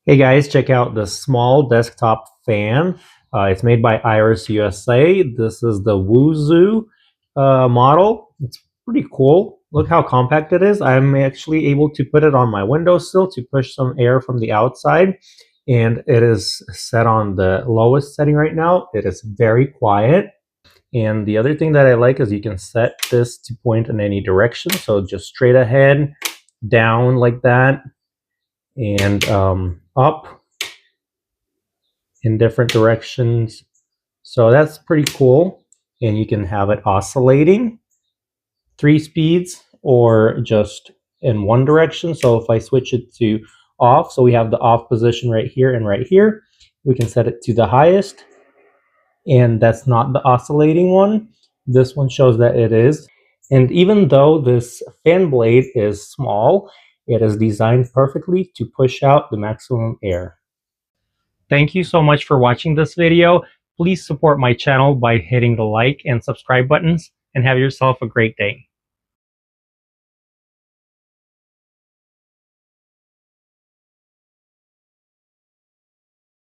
Hey guys, check out the small desktop fan. It's made by Iris USA. This is the WOOZOO model. It's pretty cool. Look how compact it is. I'm actually able to put it on my windowsill to push some air from the outside. And it is set on the lowest setting right now. It is very quiet. And the other thing that I like is you can set this to point in any direction. So just straight ahead, down like that, and up in different directions. So that's pretty cool. And you can have it oscillating 3 speeds or just in one direction. So if I switch it to off, so we have the off position right here and right here, we can set it to the highest, and that's not the oscillating one. This one shows that it is. And even though this fan blade is small, it is designed perfectly to push out the maximum air. Thank you so much for watching this video. Please support my channel by hitting the like and subscribe buttons, and have yourself a great day.